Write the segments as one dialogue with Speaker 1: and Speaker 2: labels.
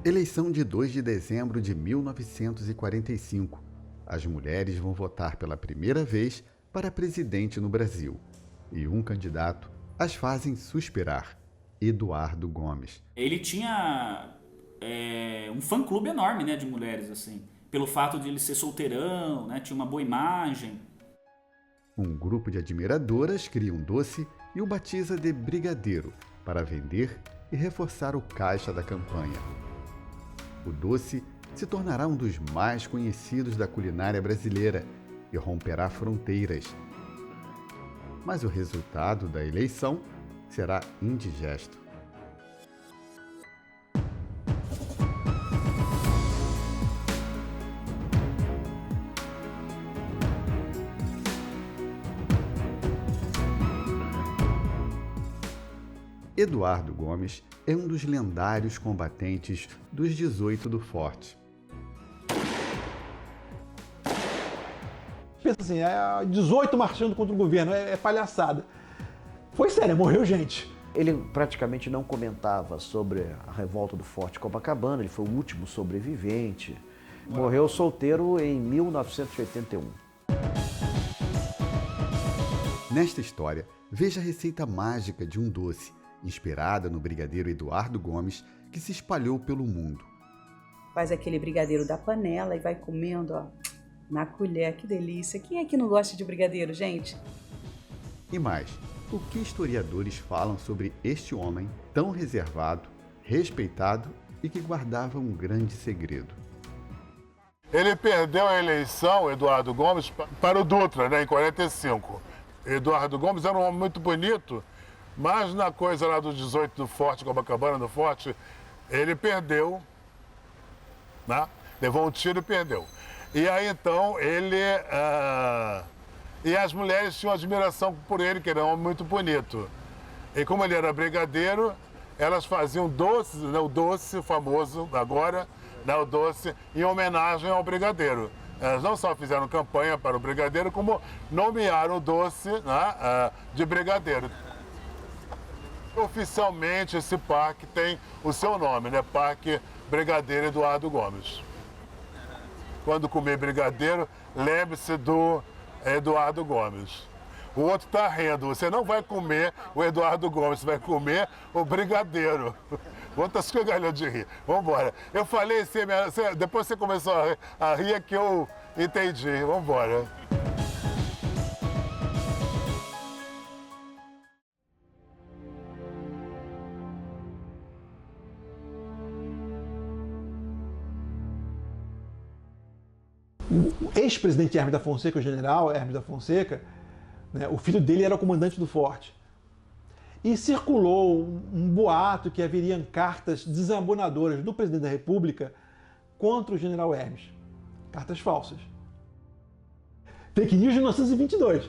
Speaker 1: Eleição de 2 de dezembro de 1945. As mulheres vão votar pela primeira vez para presidente no Brasil. E um candidato as fazem suspirar: Eduardo Gomes.
Speaker 2: Ele tinha um fã-clube enorme, né, de mulheres, assim. Pelo fato de ele ser solteirão, né, tinha uma boa imagem.
Speaker 1: Um grupo de admiradoras cria um doce e o batiza de Brigadeiro para vender e reforçar o caixa da campanha. O doce se tornará um dos mais conhecidos da culinária brasileira e romperá fronteiras. Mas o resultado da eleição será indigesto. Eduardo Gomes é um dos lendários combatentes dos 18 do Forte.
Speaker 3: Pensa assim, 18 marchando contra o governo, é palhaçada. Foi sério, morreu gente.
Speaker 4: Ele praticamente não comentava sobre a revolta do Forte Copacabana, ele foi o último sobrevivente. Morreu solteiro em 1981.
Speaker 1: Nesta história, veja a receita mágica de um doce, inspirada no brigadeiro Eduardo Gomes, que se espalhou pelo mundo.
Speaker 5: Faz aquele brigadeiro da panela e vai comendo, ó, na colher. Que delícia! Quem é que não gosta de brigadeiro, gente?
Speaker 1: E mais, o que historiadores falam sobre este homem tão reservado, respeitado e que guardava um grande segredo?
Speaker 6: Ele perdeu a eleição, Eduardo Gomes, para o Dutra, né, em 45. Eduardo Gomes era um homem muito bonito, mas na coisa lá dos 18 do Forte, Copacabana do Forte, ele perdeu, né? Levou um tiro e perdeu. E aí então ele... E as mulheres tinham admiração por ele, que era um homem muito bonito. E como ele era brigadeiro, elas faziam doces, né? O doce famoso agora, né? O doce em homenagem ao brigadeiro. Elas não só fizeram campanha para o brigadeiro, como nomearam o doce, né? De brigadeiro. Oficialmente esse parque tem o seu nome, né? Parque Brigadeiro Eduardo Gomes. Quando comer brigadeiro, lembre-se do Eduardo Gomes. O outro está rindo, você não vai comer o Eduardo Gomes, você vai comer o brigadeiro. O outro está se escangalhando de rir. Vamos embora. Eu falei, depois você começou a rir, é que eu entendi. Vamos embora.
Speaker 3: O ex-presidente Hermes da Fonseca, o general Hermes da Fonseca, né, o filho dele era o comandante do Forte. E circulou um boato que haveriam cartas desabonadoras do presidente da República contra o general Hermes. Cartas falsas. Fake news de 1922.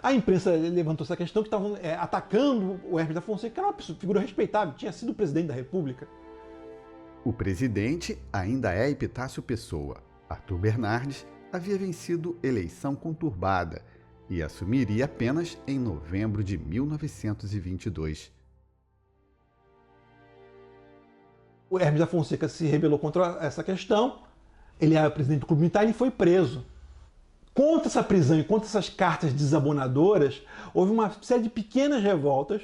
Speaker 3: A imprensa levantou essa questão que estavam atacando o Hermes da Fonseca, que era uma figura respeitável, tinha sido presidente da República.
Speaker 1: O presidente ainda é Epitácio Pessoa. Arthur Bernardes havia vencido eleição conturbada e assumiria apenas em novembro de 1922.
Speaker 3: O Hermes da Fonseca se rebelou contra essa questão, ele era presidente do Clube Militar e ele foi preso. Contra essa prisão e contra essas cartas desabonadoras, houve uma série de pequenas revoltas,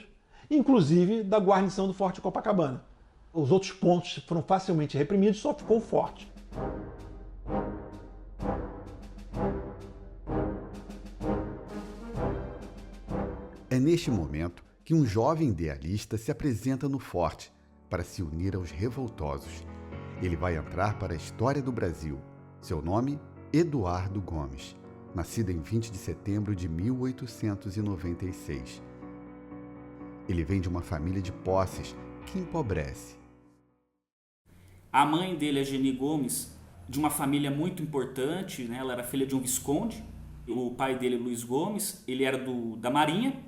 Speaker 3: inclusive da guarnição do Forte Copacabana. Os outros pontos foram facilmente reprimidos, só ficou o Forte.
Speaker 1: É neste momento que um jovem idealista se apresenta no Forte para se unir aos revoltosos. Ele vai entrar para a história do Brasil. Seu nome, Eduardo Gomes, nascido em 20 de setembro de 1896. Ele vem de uma família de posses que empobrece.
Speaker 2: A mãe dele, a Geni Gomes, de uma família muito importante, né? Ela era filha de um visconde. O pai dele, Luiz Gomes, ele era da Marinha.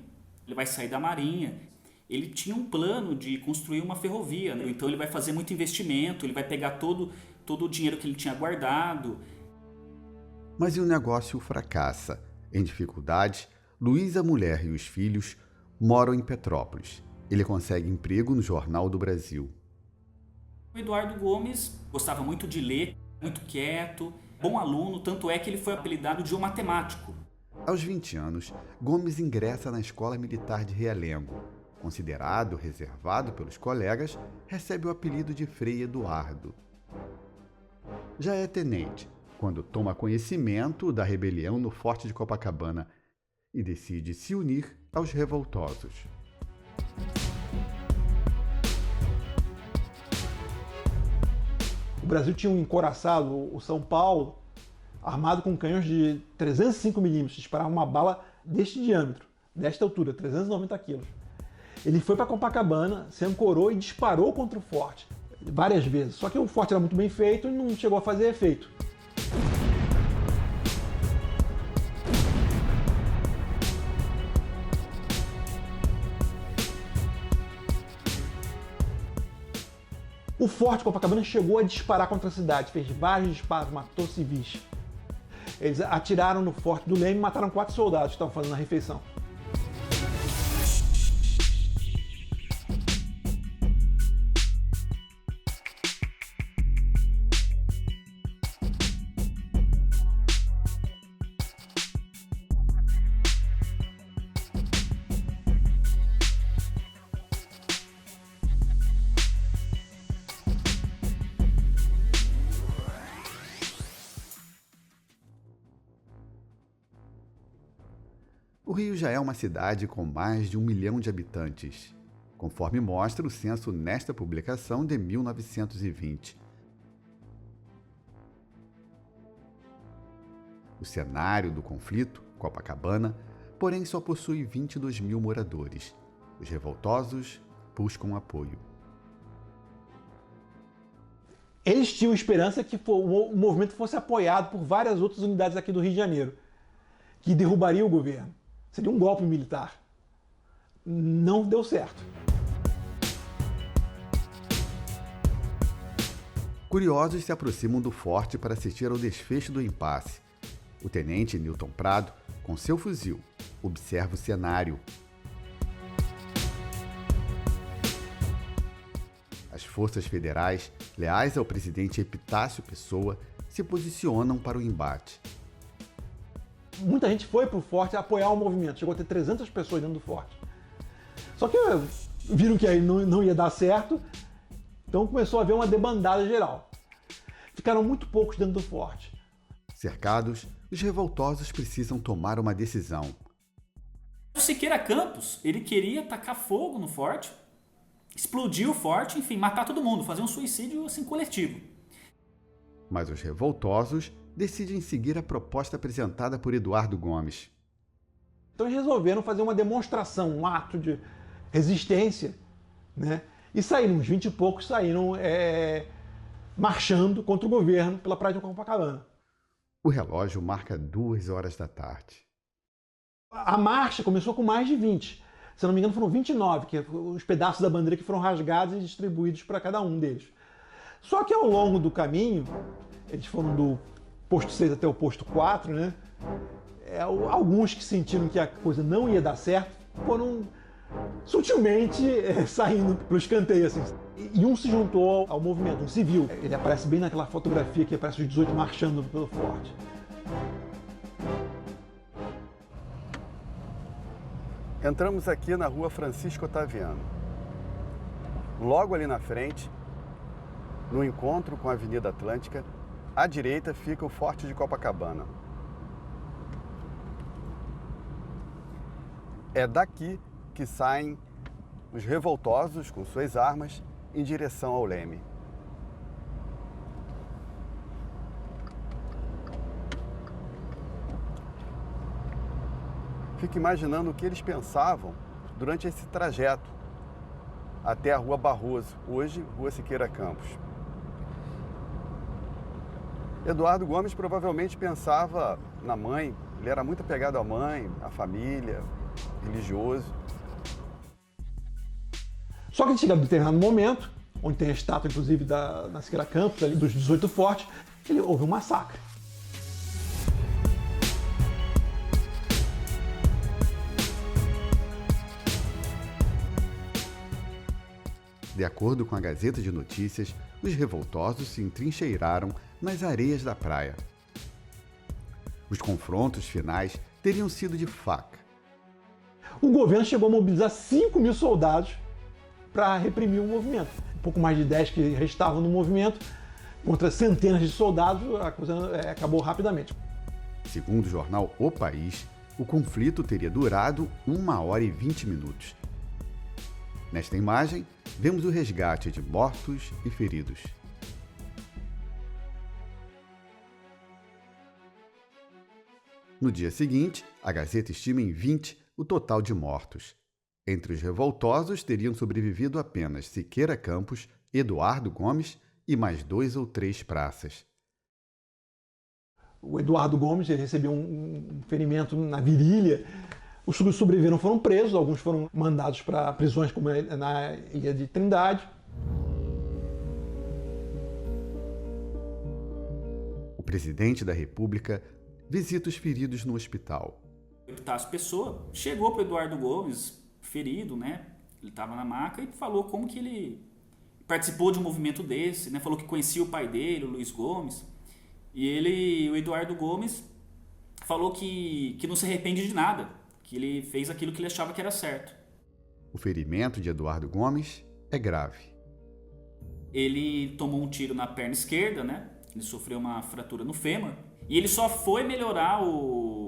Speaker 2: Ele vai sair da Marinha. Ele tinha um plano de construir uma ferrovia, né? Então ele vai fazer muito investimento, ele vai pegar todo o dinheiro que ele tinha guardado.
Speaker 1: Mas o negócio fracassa. Em dificuldade, Luiz, a mulher e os filhos moram em Petrópolis. Ele consegue emprego no Jornal do Brasil.
Speaker 2: O Eduardo Gomes gostava muito de ler, muito quieto, bom aluno, tanto é que ele foi apelidado de o matemático.
Speaker 1: Aos 20 anos, Gomes ingressa na Escola Militar de Realengo. Considerado reservado pelos colegas, recebe o apelido de Frei Eduardo. Já é tenente quando toma conhecimento da rebelião no Forte de Copacabana e decide se unir aos revoltosos.
Speaker 3: O Brasil tinha um encouraçado, o São Paulo, armado com canhões de 305 milímetros, disparava uma bala deste diâmetro, desta altura, 390 quilos. Ele foi para Copacabana, se ancorou e disparou contra o forte várias vezes. Só que o forte era muito bem feito e não chegou a fazer efeito. O Forte Copacabana chegou a disparar contra a cidade, fez vários disparos, matou civis. Eles atiraram no Forte do Leme e mataram 4 soldados que estavam fazendo a refeição.
Speaker 1: O Rio já é uma cidade com mais de 1 milhão de habitantes, conforme mostra o censo nesta publicação de 1920. O cenário do conflito, Copacabana, porém só possui 22 mil moradores. Os revoltosos buscam apoio.
Speaker 3: Eles tinham esperança que o movimento fosse apoiado por várias outras unidades aqui do Rio de Janeiro, que derrubaria o governo. Seria um golpe militar. Não deu certo.
Speaker 1: Curiosos se aproximam do forte para assistir ao desfecho do impasse. O tenente Newton Prado, com seu fuzil, observa o cenário. As forças federais, leais ao presidente Epitácio Pessoa, se posicionam para o embate.
Speaker 3: Muita gente foi para o forte apoiar o movimento. Chegou a ter 300 pessoas dentro do forte. Só que viram que aí não ia dar certo, então começou a haver uma debandada geral. Ficaram muito poucos dentro do forte.
Speaker 1: Cercados, os revoltosos precisam tomar uma decisão.
Speaker 2: O Siqueira Campos, ele queria tacar fogo no forte, explodir o forte, enfim, matar todo mundo, fazer um suicídio assim, coletivo.
Speaker 1: Mas os revoltosos decidem seguir a proposta apresentada por Eduardo Gomes.
Speaker 3: Então eles resolveram fazer uma demonstração, um ato de resistência, né? E saíram, uns 20 e poucos saíram marchando contra o governo pela praia de Copacabana.
Speaker 1: O relógio marca 2 horas da tarde.
Speaker 3: A marcha começou com mais de 20. Se não me engano, foram 29, que os pedaços da bandeira que foram rasgados e distribuídos para cada um deles. Só que ao longo do caminho, eles foram do posto 6 até o posto 4, né? Alguns que sentiram que a coisa não ia dar certo foram sutilmente saindo para o escanteio, assim. E um se juntou ao movimento, um civil. Ele aparece bem naquela fotografia que aparece os 18 marchando pelo forte.
Speaker 7: Entramos aqui na rua Francisco Otaviano. Logo ali na frente, no encontro com a Avenida Atlântica, à direita fica o Forte de Copacabana. É daqui que saem os revoltosos com suas armas em direção ao Leme. Fico imaginando o que eles pensavam durante esse trajeto até a Rua Barroso, hoje Rua Siqueira Campos. Eduardo Gomes provavelmente pensava na mãe, ele era muito apegado à mãe, à família, religioso.
Speaker 3: Só que chega a um determinado momento, onde tem a estátua, inclusive, na Siqueira Campos, ali dos 18 fortes, houve um massacre.
Speaker 1: De acordo com a Gazeta de Notícias, os revoltosos se entrincheiraram nas areias da praia. Os confrontos finais teriam sido de faca.
Speaker 3: O governo chegou a mobilizar 5.000 soldados para reprimir o movimento. Um pouco mais de 10 que restavam no movimento, contra centenas de soldados, a coisa acabou rapidamente.
Speaker 1: Segundo o jornal O País, o conflito teria durado 1h20. Nesta imagem, vemos o resgate de mortos e feridos. No dia seguinte, a Gazeta estima em 20 o total de mortos. Entre os revoltosos teriam sobrevivido apenas Siqueira Campos, Eduardo Gomes e mais 2 ou 3 praças.
Speaker 3: O Eduardo Gomes recebeu um ferimento na virilha. Os que sobreviveram foram presos, alguns foram mandados para prisões como na Ilha de Trindade.
Speaker 1: O presidente da República visita os feridos no hospital.
Speaker 2: O Epitácio Pessoa chegou para o Eduardo Gomes, ferido, né? Ele estava na maca e falou como que ele participou de um movimento desse, né? Falou que conhecia o pai dele, o Luiz Gomes. E o Eduardo Gomes, falou que não se arrepende de nada, que ele fez aquilo que ele achava que era certo.
Speaker 1: O ferimento de Eduardo Gomes é grave.
Speaker 2: Ele tomou um tiro na perna esquerda, né? Ele sofreu uma fratura no fêmur. E ele só foi melhorar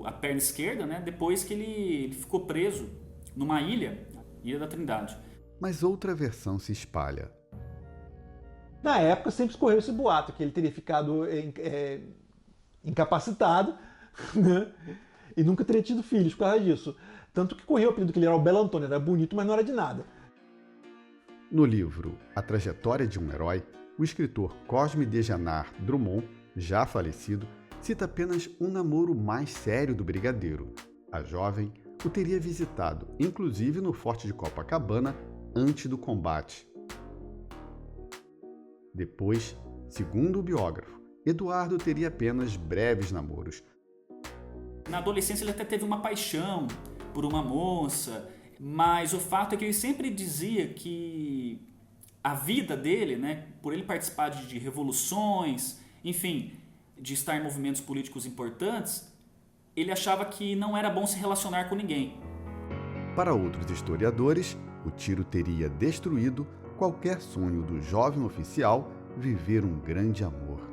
Speaker 2: a perna esquerda, né? Depois que ele ficou preso numa ilha, Ilha da Trindade.
Speaker 1: Mas outra versão se espalha.
Speaker 3: Na época sempre escorreu esse boato, que ele teria ficado incapacitado, né? E nunca teria tido filhos por causa disso. Tanto que correu o apelido que ele era o Belo Antônio, era bonito, mas não era de nada.
Speaker 1: No livro A Trajetória de um Herói, o escritor Cosme de Janard Drummond, já falecido, cita apenas um namoro mais sério do brigadeiro. A jovem o teria visitado, inclusive no Forte de Copacabana, antes do combate. Depois, segundo o biógrafo, Eduardo teria apenas breves namoros.
Speaker 2: Na adolescência ele até teve uma paixão por uma moça, mas o fato é que ele sempre dizia que a vida dele, né, por ele participar de revoluções, enfim, de estar em movimentos políticos importantes, ele achava que não era bom se relacionar com ninguém.
Speaker 1: Para outros historiadores, o tiro teria destruído qualquer sonho do jovem oficial viver um grande amor.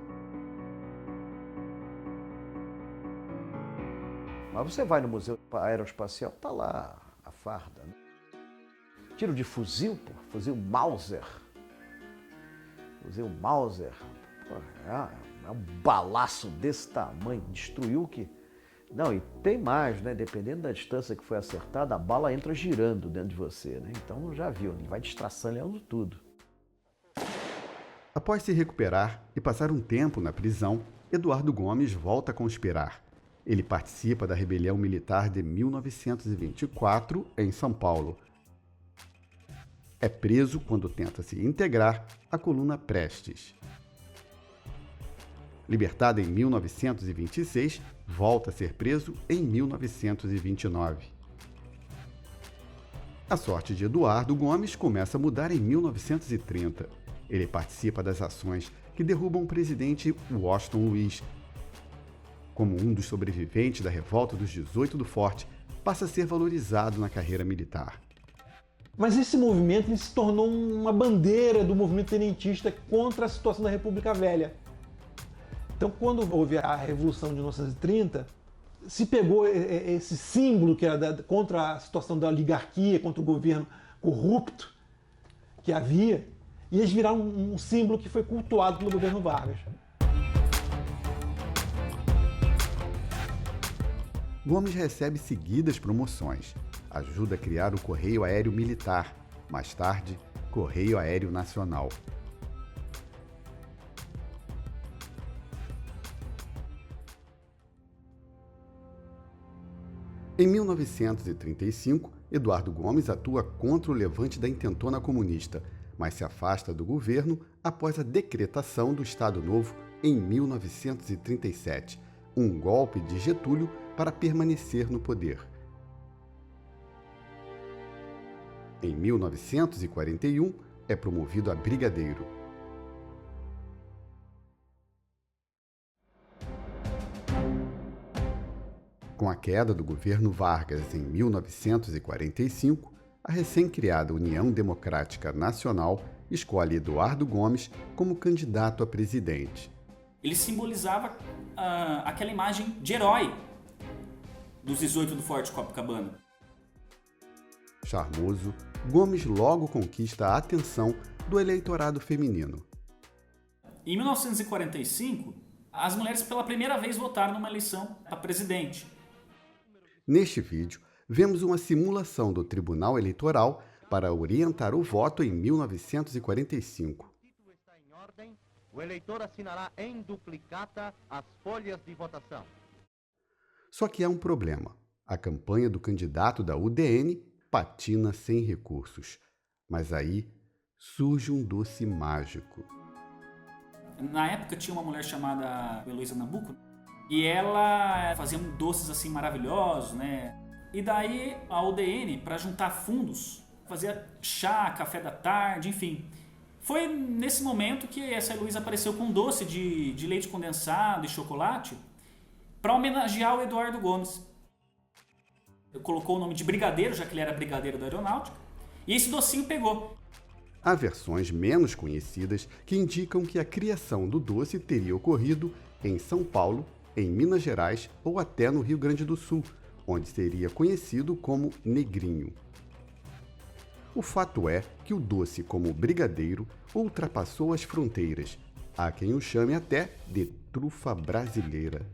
Speaker 4: Mas você vai no Museu Aeroespacial, tá lá a farda, né? Tiro de fuzil, pô, fuzil Mauser. Fuzil Mauser. Pô, é um balaço desse tamanho, destruiu o que... Não, e tem mais, né? Dependendo da distância que foi acertada, a bala entra girando dentro de você, né? Então já viu, ele vai destraçando tudo.
Speaker 1: Após se recuperar e passar um tempo na prisão, Eduardo Gomes volta a conspirar. Ele participa da rebelião militar de 1924 em São Paulo. É preso quando tenta se integrar à coluna Prestes. Libertado em 1926, volta a ser preso em 1929. A sorte de Eduardo Gomes começa a mudar em 1930. Ele participa das ações que derrubam o presidente Washington Luiz. Como um dos sobreviventes da revolta dos 18 do Forte, passa a ser valorizado na carreira militar.
Speaker 3: Mas esse movimento ele se tornou uma bandeira do movimento tenentista contra a situação da República Velha. Então, quando houve a Revolução de 1930, se pegou esse símbolo que era contra a situação da oligarquia, contra o governo corrupto que havia, e eles viraram um símbolo que foi cultuado pelo governo Vargas.
Speaker 1: Gomes recebe seguidas promoções. Ajuda a criar o Correio Aéreo Militar, mais tarde, Correio Aéreo Nacional. Em 1935, Eduardo Gomes atua contra o levante da Intentona Comunista, mas se afasta do governo após a decretação do Estado Novo em 1937, um golpe de Getúlio para permanecer no poder. Em 1941, é promovido a brigadeiro. Com a queda do governo Vargas em 1945, a recém-criada União Democrática Nacional escolhe Eduardo Gomes como candidato a presidente.
Speaker 2: Ele simbolizava aquela imagem de herói dos 18 do Forte Copacabana.
Speaker 1: Charmoso, Gomes logo conquista a atenção do eleitorado feminino.
Speaker 2: Em 1945, as mulheres pela primeira vez votaram numa eleição a presidente.
Speaker 1: Neste vídeo, vemos uma simulação do Tribunal Eleitoral para orientar o voto em 1945.
Speaker 8: O eleitor assinará em duplicata as folhas de votação.
Speaker 1: Só que há um problema. A campanha do candidato da UDN patina sem recursos. Mas aí surge um doce mágico.
Speaker 2: Na época tinha uma mulher chamada Heloísa Nabuco e ela fazia doces assim maravilhosos, né? E daí a UDN, para juntar fundos, fazia chá, café da tarde, enfim. Foi nesse momento que essa Heloísa apareceu com um doce de leite condensado e chocolate para homenagear o Eduardo Gomes. Colocou o nome de brigadeiro, já que ele era brigadeiro da aeronáutica, e esse docinho pegou.
Speaker 1: Há versões menos conhecidas que indicam que a criação do doce teria ocorrido em São Paulo, em Minas Gerais ou até no Rio Grande do Sul, onde seria conhecido como negrinho. O fato é que o doce como brigadeiro ultrapassou as fronteiras. Há quem o chame até de trufa brasileira.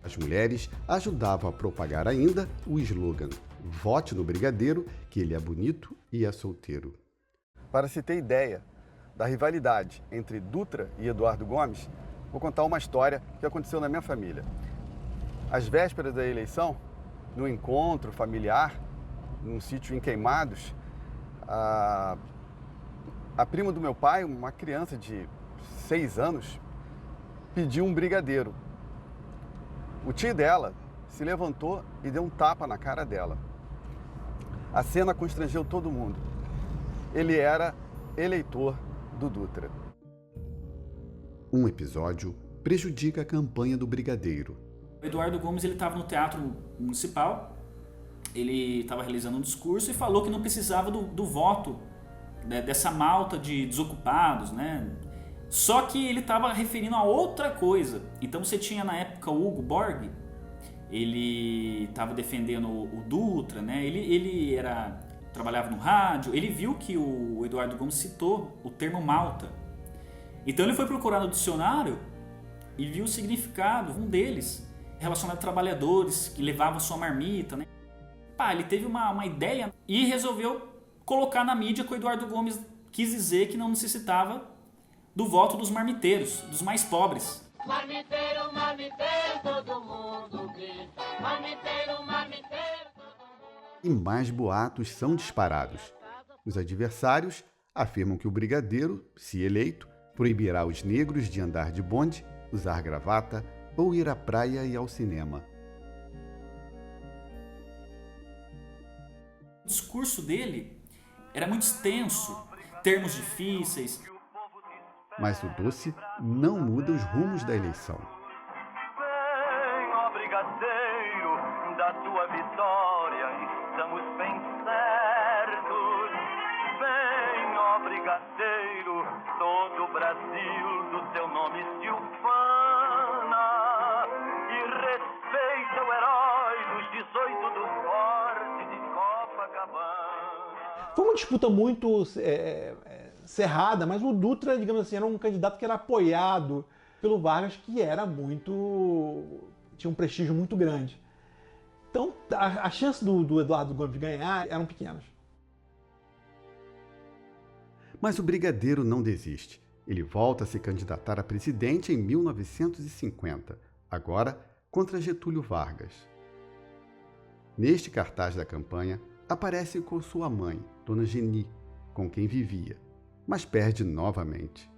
Speaker 1: As mulheres ajudavam a propagar ainda o slogan "Vote no brigadeiro, que ele é bonito e é solteiro".
Speaker 7: Para se ter ideia da rivalidade entre Dutra e Eduardo Gomes, vou contar uma história que aconteceu na minha família. Às vésperas da eleição, no encontro familiar, num sítio em Queimados, a prima do meu pai, uma criança de 6 anos, pediu um brigadeiro. O tio dela se levantou e deu um tapa na cara dela. A cena constrangeu todo mundo. Ele era eleitor do Dutra.
Speaker 1: Um episódio prejudica a campanha do brigadeiro.
Speaker 2: O Eduardo Gomes estava no Teatro Municipal, ele estava realizando um discurso e falou que não precisava do voto, né, dessa malta de desocupados, né? Só que ele estava referindo a outra coisa. Então você tinha na época o Hugo Borg, ele estava defendendo o Dutra, né? Ele trabalhava no rádio, ele viu que o Eduardo Gomes citou o termo malta. Então ele foi procurar no dicionário e viu o significado, um deles, relacionado a trabalhadores que levavam sua marmita, né? Ele teve uma ideia e resolveu colocar na mídia que o Eduardo Gomes quis dizer que não necessitava do voto dos marmiteiros, dos mais pobres.
Speaker 9: Marmiteiro, marmiteiro, todo mundo grita. Marmiteiro, marmiteiro, todo mundo...
Speaker 1: E mais boatos são disparados. Os adversários afirmam que o brigadeiro, se eleito, proibirá os negros de andar de bonde, usar gravata ou ir à praia e ao cinema.
Speaker 2: O discurso dele era muito extenso, termos difíceis.
Speaker 1: Mas o doce não muda os rumos da eleição.
Speaker 10: Vem, ó brigadeiro, da tua vitória estamos bem certos. Vem, ó brigadeiro, todo o Brasil do teu nome se ufana e respeita o herói dos 18 do Forte de Copacabana.
Speaker 3: Foi uma disputa muito cerrada, mas o Dutra, digamos assim, era um candidato que era apoiado pelo Vargas, que era tinha um prestígio muito grande. Então, a chance do Eduardo Gomes ganhar eram pequenas.
Speaker 1: Mas o brigadeiro não desiste. Ele volta a se candidatar a presidente em 1950, agora contra Getúlio Vargas. Neste cartaz da campanha, aparece com sua mãe, Dona Geni, com quem vivia, mas perde novamente.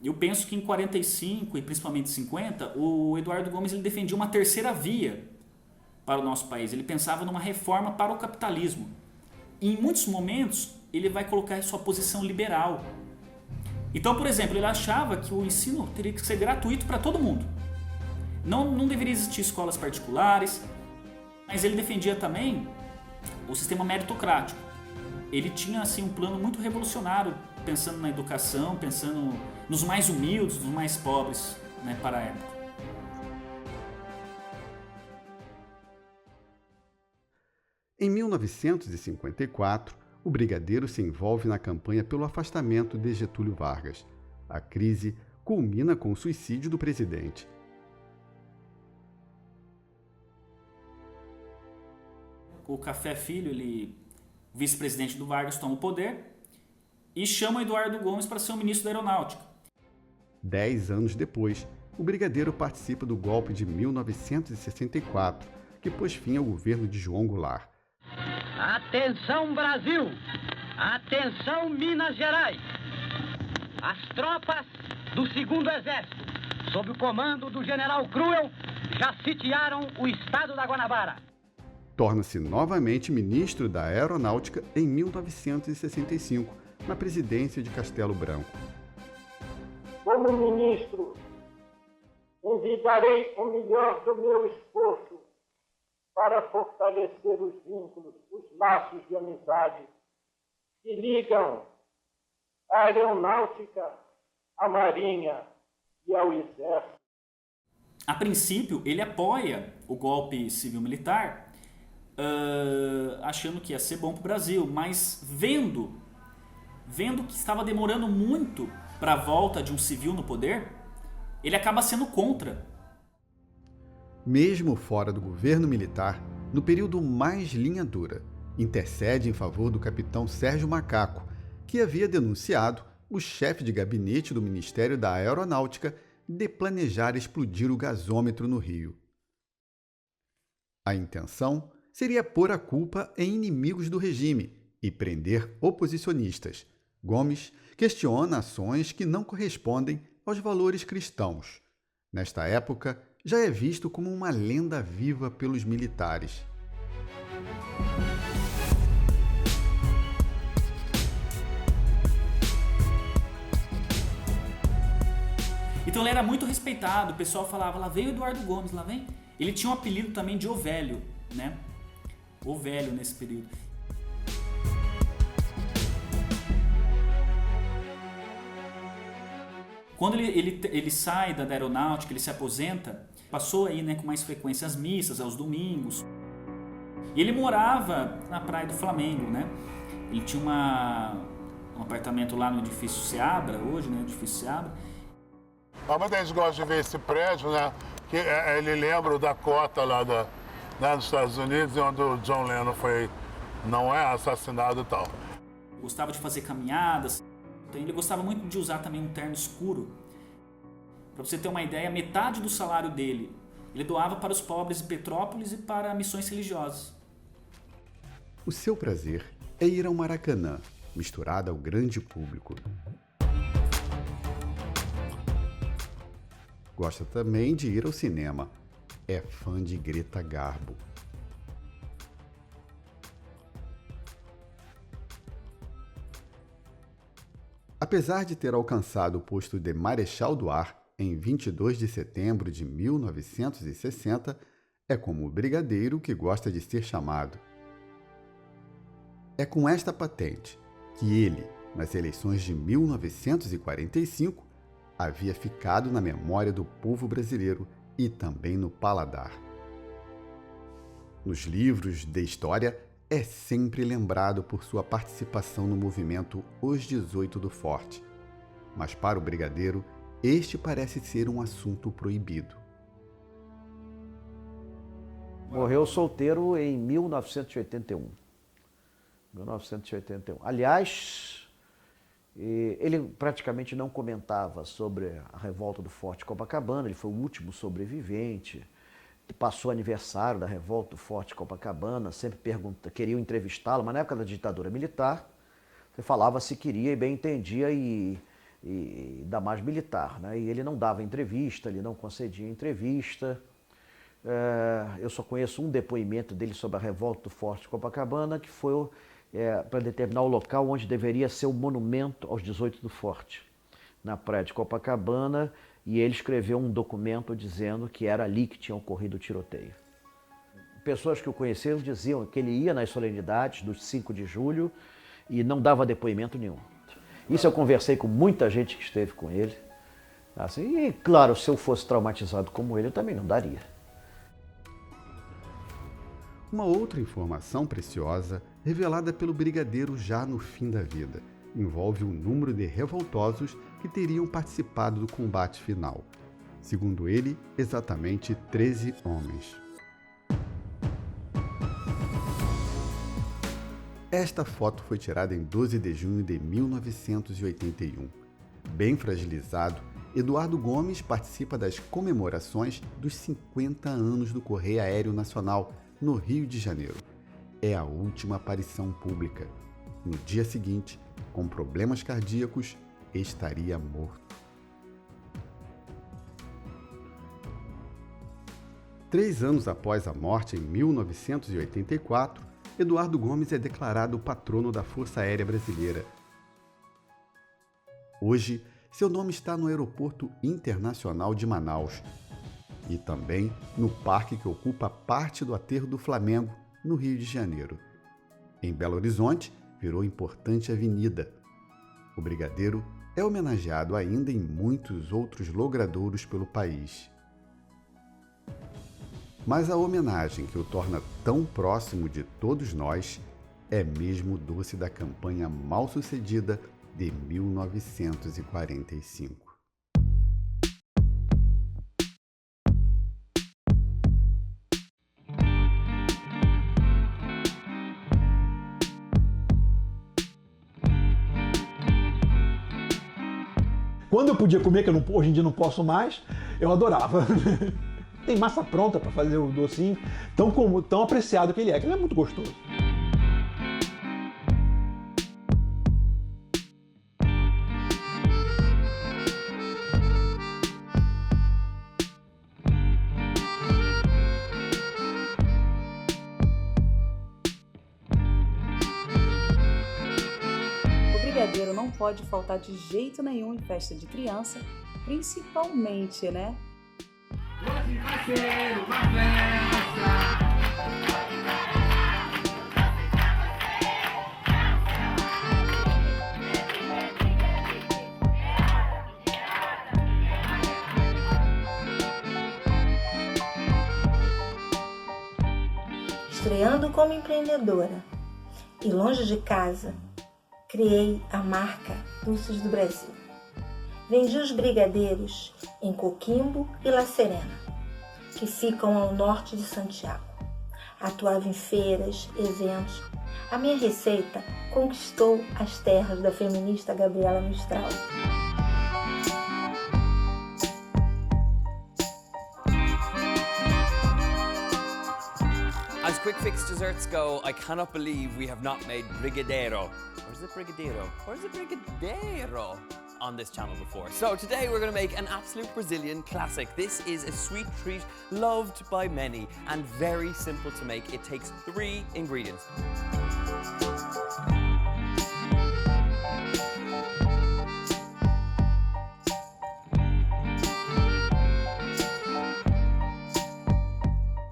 Speaker 2: Eu penso que em 45 e principalmente 50, o Eduardo Gomes ele defendia uma terceira via para o nosso país. Ele pensava numa reforma para o capitalismo. E em muitos momentos, ele vai colocar em sua posição liberal. Então, por exemplo, ele achava que o ensino teria que ser gratuito para todo mundo. Não deveria existir escolas particulares, mas ele defendia também o sistema meritocrático. Ele tinha assim, um plano muito revolucionário, pensando na educação, pensando nos mais humildes, nos mais pobres, né, para a época.
Speaker 1: Em 1954, o brigadeiro se envolve na campanha pelo afastamento de Getúlio Vargas. A crise culmina com o suicídio do presidente.
Speaker 2: O Café Filho, o vice-presidente do Vargas, toma o poder e chama Eduardo Gomes para ser o ministro da Aeronáutica.
Speaker 1: 10 anos depois, o brigadeiro participa do golpe de 1964, que pôs fim ao governo de João Goulart.
Speaker 11: Atenção, Brasil! Atenção, Minas Gerais! As tropas do 2º Exército, sob o comando do general Cruel, já sitiaram o estado da Guanabara.
Speaker 1: Torna-se novamente ministro da Aeronáutica em 1965, na presidência de Castelo Branco.
Speaker 12: Como ministro, envidarei o melhor do meu esforço para fortalecer os vínculos, os laços de amizade que ligam a aeronáutica, a marinha e ao exército.
Speaker 2: A princípio, ele apoia o golpe civil-militar, achando que ia ser bom para o Brasil, mas vendo que estava demorando muito para a volta de um civil no poder, ele acaba sendo contra.
Speaker 1: Mesmo fora do governo militar, no período mais linha dura, intercede em favor do capitão Sérgio Macaco, que havia denunciado o chefe de gabinete do Ministério da Aeronáutica de planejar explodir o gasômetro no Rio. A intenção seria pôr a culpa em inimigos do regime e prender oposicionistas. Gomes questiona ações que não correspondem aos valores cristãos. Nesta época, já é visto como uma lenda viva pelos militares.
Speaker 2: Então ele era muito respeitado, o pessoal falava, lá veio o Eduardo Gomes, lá vem. Ele tinha um apelido também de O Velho, né? O Velho nesse período. Quando ele sai da aeronáutica, ele se aposenta, passou aí, né, com mais frequência às missas, aos domingos. E ele morava na Praia do Flamengo, né? Ele tinha um apartamento lá no edifício Seabra, hoje, né, edifício Seabra.
Speaker 6: Muita gente gosta de ver esse prédio, né? Que ele lembra o Dakota lá nos Estados Unidos, onde o John Lennon não é assassinado e tal.
Speaker 2: Gostava de fazer caminhadas. Então ele gostava muito de usar também um terno escuro. Para você ter uma ideia, metade do salário dele ele doava para os pobres de Petrópolis e para missões religiosas.
Speaker 1: O seu prazer é ir ao Maracanã, misturado ao grande público. Gosta também de ir ao cinema. É fã de Greta Garbo. Apesar de ter alcançado o posto de Marechal do Ar em 22 de setembro de 1960, é como brigadeiro que gosta de ser chamado. É com esta patente que ele, nas eleições de 1945, havia ficado na memória do povo brasileiro e também no paladar. Nos livros de história, é sempre lembrado por sua participação no movimento Os 18 do Forte. Mas para o brigadeiro, este parece ser um assunto proibido.
Speaker 4: Morreu solteiro em 1981. Aliás, ele praticamente não comentava sobre a revolta do Forte Copacabana, ele foi o último sobrevivente. Passou aniversário da revolta do Forte Copacabana, sempre queriam entrevistá-lo, mas na época da ditadura militar, você falava se queria e bem entendia e da mais militar, né? E ele não dava entrevista, ele não concedia entrevista. Eu só conheço um depoimento dele sobre a revolta do Forte de Copacabana, que foi para determinar o local onde deveria ser o monumento aos 18 do Forte, na praia de Copacabana, e ele escreveu um documento dizendo que era ali que tinha ocorrido o tiroteio. Pessoas que o conheceram diziam que ele ia nas solenidades dos 5 de julho e não dava depoimento nenhum. Isso eu conversei com muita gente que esteve com ele. Assim, e claro, se eu fosse traumatizado como ele, eu também não daria.
Speaker 1: Uma outra informação preciosa, revelada pelo brigadeiro já no fim da vida, envolve o número de revoltosos que teriam participado do combate final. Segundo ele, exatamente 13 homens. Esta foto foi tirada em 12 de junho de 1981. Bem fragilizado, Eduardo Gomes participa das comemorações dos 50 anos do Correio Aéreo Nacional, no Rio de Janeiro. É a última aparição pública. No dia seguinte, com problemas cardíacos, estaria morto. 3 anos após a morte, em 1984, Eduardo Gomes é declarado patrono da Força Aérea Brasileira. Hoje, seu nome está no Aeroporto Internacional de Manaus e também no parque que ocupa parte do aterro do Flamengo, no Rio de Janeiro. Em Belo Horizonte, virou importante avenida. O brigadeiro é homenageado ainda em muitos outros logradouros pelo país. Mas a homenagem que o torna tão próximo de todos nós é mesmo o doce da campanha mal-sucedida de 1945.
Speaker 3: Quando eu podia comer, que hoje em dia não posso mais, eu adorava. Tem massa pronta para fazer o docinho, tão apreciado que ele é muito gostoso.
Speaker 5: O brigadeiro não pode faltar de jeito nenhum em festa de criança, principalmente, né?
Speaker 9: Hoje vai ser uma festa.
Speaker 13: Estreando como empreendedora e longe de casa, criei a marca Doces do Brasil. Vendi os brigadeiros em Coquimbo e La Serena, que ficam ao norte de Santiago. Atuava em feiras, eventos. A minha receita conquistou as terras da feminista Gabriela Mistral.
Speaker 14: As quick fix desserts go, I cannot believe we have not made brigadeiro. Or is it brigadeiro? Or is it brigadeiro? On this channel before. So today we're going to make an absolute Brazilian classic. This is a sweet treat loved by many and very simple to make. It takes 3 ingredients.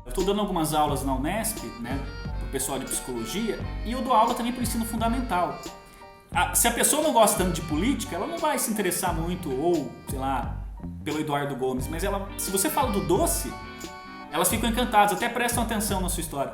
Speaker 2: Eu estou dando algumas aulas na Unesp, né, para o pessoal de psicologia, e eu dou aula também para o ensino fundamental. Se a pessoa não gosta tanto de política, ela não vai se interessar muito, ou, sei lá, pelo Eduardo Gomes, mas se você fala do doce, elas ficam encantadas, até prestam atenção na sua história.